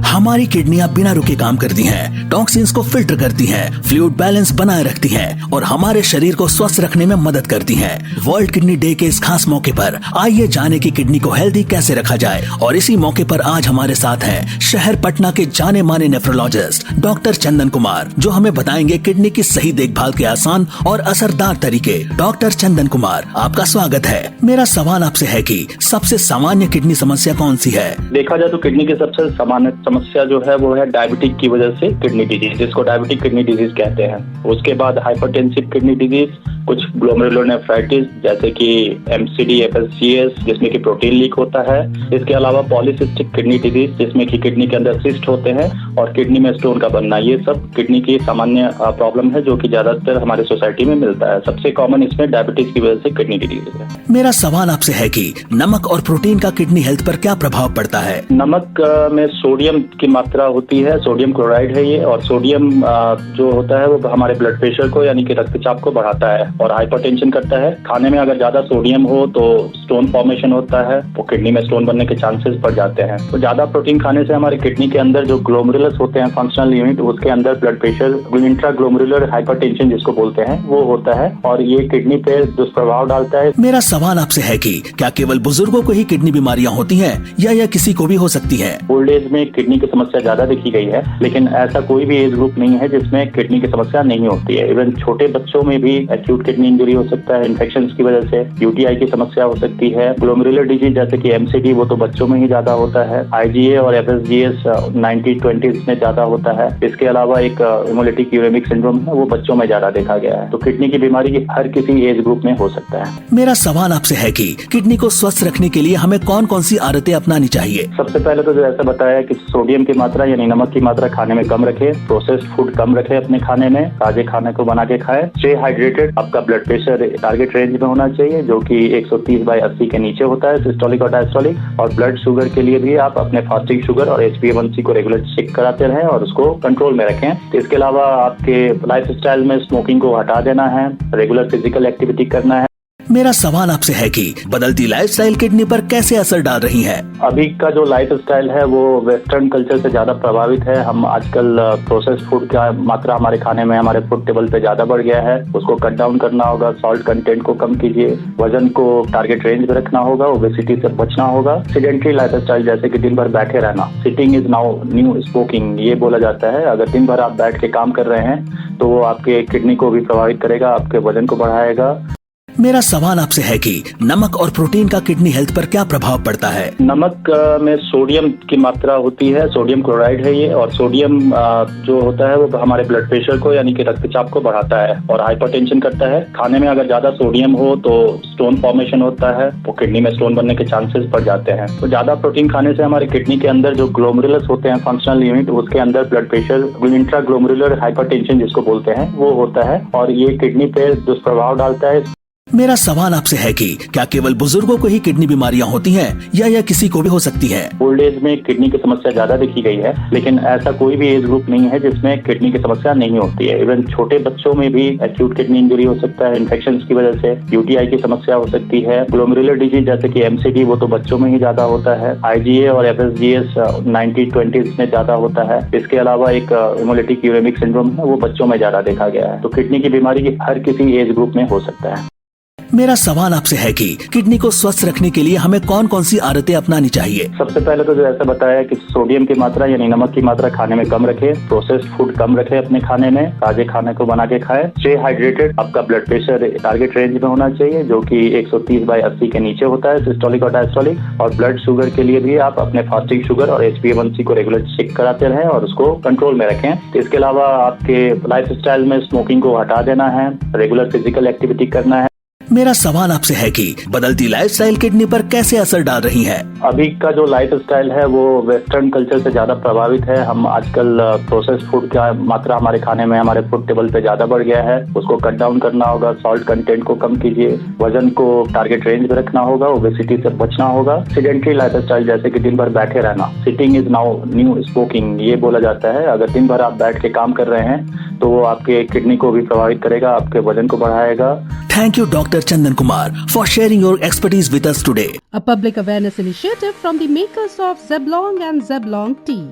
हमारी किडनियां बिना रुके काम करती हैं, टॉक्सिन्स को फिल्टर करती हैं, फ्लूइड बैलेंस बनाए रखती हैं और हमारे शरीर को स्वस्थ रखने में मदद करती हैं। वर्ल्ड किडनी डे के इस खास मौके पर आइए जाने की किडनी को हेल्दी कैसे रखा जाए। और इसी मौके पर आज हमारे साथ हैं शहर पटना के जाने माने नेफ्रोलॉजिस्ट डॉक्टर चंदन कुमार, जो हमें बताएंगे किडनी की सही देखभाल के आसान और असरदार तरीके। डॉक्टर चंदन कुमार, आपका स्वागत है। मेरा सवाल आपसे है कि सबसे सामान्य किडनी समस्या कौन सी है? देखा जाए तो किडनी की सबसे सामान्य समस्या जो है वो है डायबिटिक की वजह से किडनी डिजीज, जिसको डायबिटिक किडनी डिजीज कहते हैं। उसके बाद हाइपरटेंसिव किडनी डिजीज, कुछ ग्लोमेरुलोनेफ्राइटिस जैसे कि एमसीडी, एफएसजीएस जिसमें कि प्रोटीन लीक होता है। इसके अलावा पॉलीसिस्टिक किडनी डिजीज जिसमें कि किडनी के अंदर सिस्ट होते हैं और किडनी में स्टोन का बनना, ये सब किडनी की सामान्य प्रॉब्लम है जो कि ज्यादातर हमारे सोसाइटी में मिलता है। सबसे कॉमन इसमें डायबिटीज की वजह से किडनी डिजीज है। मेरा सवाल आपसे है कि नमक और प्रोटीन का किडनी हेल्थ पर क्या प्रभाव पड़ता है? नमक में सोडियम की मात्रा होती है, सोडियम क्लोराइड है ये, और सोडियम जो होता है वो हमारे ब्लड प्रेशर को यानी कि रक्तचाप को बढ़ाता है और हाइपरटेंशन करता है। खाने में अगर ज्यादा सोडियम हो तो स्टोन फॉर्मेशन होता है, वो किडनी में स्टोन बनने के चांसेस बढ़ जाते हैं। तो ज्यादा प्रोटीन खाने से हमारे किडनी के अंदर जो ग्लोमेरुलस होते हैं फंक्शनल यूनिट, उसके अंदर ब्लड प्रेशर, इंट्राग्लोमेरुलर हाइपरटेंशन जिसको बोलते हैं, वो होता है और ये किडनी पे दुष्प्रभाव डालता है। मेरा सवाल आपसे है कि क्या केवल बुजुर्गों को ही किडनी बीमारियां होती हैं या किसी को भी हो सकती है? ओल्ड एज में किडनी की समस्या ज्यादा देखी गई है, लेकिन ऐसा कोई भी एज ग्रुप नहीं है जिसमें किडनी की समस्या नहीं होती है। इवन छोटे बच्चों में भी एक्यूट किडनी इंजरी हो सकता है, इन्फेक्शंस की वजह से यूटीआई की समस्या हो सकती है। ग्लोमेरुलर डिजीज जैसे कि एमसीडी, वो तो बच्चों में ही ज्यादा होता है। आईजीए और एफएसजीएस 90-20 में ज्यादा होता है। इसके अलावा एक हेमोलिटिक यूरेमिक सिंड्रोम है, वो बच्चों में ज्यादा देखा गया है। तो किडनी की बीमारी हर किसी एज ग्रुप में हो सकता है। मेरा सवाल आपसे है कि किडनी को स्वस्थ रखने के लिए हमें कौन कौन सी आदतें अपनानी चाहिए? सबसे पहले तो जैसा बताया कि सोडियम की मात्रा यानी नमक की मात्रा खाने में कम रखे, प्रोसेस्ड फूड कम रखे अपने खाने में, ताजे खाने को बना के खाए, स्टे हाइड्रेटेड। आपका ब्लड प्रेशर टारगेट रेंज में होना चाहिए जो कि 130/80 के नीचे होता है, सिस्टोलिक और डायस्टोलिक। और ब्लड शुगर के लिए भी आप अपने फास्टिंग शुगर और HbA1c को रेगुलर चेक कराते रहें और उसको कंट्रोल में रखें। इसके अलावा आपके लाइफ स्टाइल में स्मोकिंग को हटा देना है, रेगुलर फिजिकल एक्टिविटी करना है। मेरा सवाल आपसे है कि बदलती लाइफस्टाइल किडनी पर कैसे असर डाल रही है? अभी का जो लाइफ स्टाइल है वो वेस्टर्न कल्चर से ज्यादा प्रभावित है। हम आजकल प्रोसेस्ड फूड का मात्रा हमारे खाने में, हमारे फूड टेबल पे ज्यादा बढ़ गया है, उसको कट डाउन करना होगा। सॉल्ट कंटेंट को कम कीजिए, वजन को टारगेट रेंज में रखना होगा, ओबेसिटी से बचना होगा। सेडेंटरी लाइफ स्टाइल जैसे कि दिन भर बैठे रहना, sitting is now new smoking, ये बोला जाता है। अगर दिन भर आप बैठ के काम कर रहे हैं तो वो आपके किडनी को भी प्रभावित करेगा, आपके वजन को बढ़ाएगा। मेरा सवाल आपसे है कि नमक और प्रोटीन का किडनी हेल्थ पर क्या प्रभाव पड़ता है? नमक में सोडियम की मात्रा होती है, सोडियम क्लोराइड है ये, और सोडियम जो होता है वो हमारे ब्लड प्रेशर को यानी कि रक्तचाप को बढ़ाता है और हाइपरटेंशन करता है। खाने में अगर ज्यादा सोडियम हो तो स्टोन फॉर्मेशन होता है, वो किडनी में स्टोन बनने के चांसेस बढ़ जाते हैं। तो ज्यादा प्रोटीन खाने से हमारे किडनी के अंदर जो ग्लोमेरुलस होते हैं फंक्शनल यूनिट, उसके अंदर ब्लड प्रेशर, इंट्राग्लोमेरुलर हाइपरटेंशन जिसको बोलते हैं, वो होता है और ये किडनी पे दुष्प्रभाव डालता है। मेरा सवाल आपसे है कि क्या केवल बुजुर्गों को ही किडनी बीमारियां होती हैं या किसी को भी हो सकती है? ओल्ड एज में किडनी की समस्या ज्यादा देखी गई है, लेकिन ऐसा कोई भी एज ग्रुप नहीं है जिसमें किडनी की समस्या नहीं होती है। इवन छोटे बच्चों में भी एक्यूट किडनी इंजरी हो सकता है, इन्फेक्शंस की वजह से यूटीआई की समस्या हो सकती है। ग्लोमेरुलर डिजीज जैसे कि एमसीडी, वो तो बच्चों में ही ज्यादा होता है। आईजीए और एफएसजीएस 90-20 में ज्यादा होता है। इसके अलावा एक हेमोलिटिक यूरेमिक सिंड्रोम है, वो बच्चों में ज्यादा देखा गया है। तो किडनी की बीमारी हर किसी एज ग्रुप में हो सकता है। मेरा सवाल आपसे है कि किडनी को स्वस्थ रखने के लिए हमें कौन कौन सी आदतें अपनानी चाहिए? सबसे पहले तो जैसा बताया कि सोडियम की मात्रा यानी नमक की मात्रा खाने में कम रखे, प्रोसेस्ड फूड कम रखे अपने खाने में, ताजे खाने को बना के खाए, स्टे हाइड्रेटेड। आपका ब्लड प्रेशर टारगेट रेंज में होना चाहिए जो कि 130/80 के नीचे होता है, सिस्टोलिक और डायस्टोलिक। और ब्लड शुगर के लिए भी आप अपने फास्टिंग शुगर और HbA1c को रेगुलर चेक कराते रहें और उसको कंट्रोल में रखें। इसके अलावा आपके लाइफ स्टाइल में स्मोकिंग को हटा देना है, रेगुलर फिजिकल एक्टिविटी करना है। मेरा सवाल आपसे है कि बदलती लाइफस्टाइल किडनी पर कैसे असर डाल रही है? अभी का जो लाइफ स्टाइल है वो वेस्टर्न कल्चर से ज्यादा प्रभावित है। हम आजकल प्रोसेस्ड फूड का मात्रा हमारे खाने में, हमारे फूड टेबल पे ज्यादा बढ़ गया है, उसको कट डाउन करना होगा। सॉल्ट कंटेंट को कम कीजिए, वजन को टारगेट रेंज में रखना होगा, ओबेसिटी से बचना होगा। सेडेंटरी लाइफ स्टाइल जैसे कि दिन भर बैठे रहना, sitting is now new smoking, ये बोला जाता है। अगर दिन भर आप बैठ के काम कर रहे हैं तो वो आपके किडनी को भी प्रभावित करेगा, आपके वजन को बढ़ाएगा। Thank you, Dr. Chandan Kumar, for sharing your expertise with us today. A public awareness initiative from the makers of Zeblong and Zeblong Tea.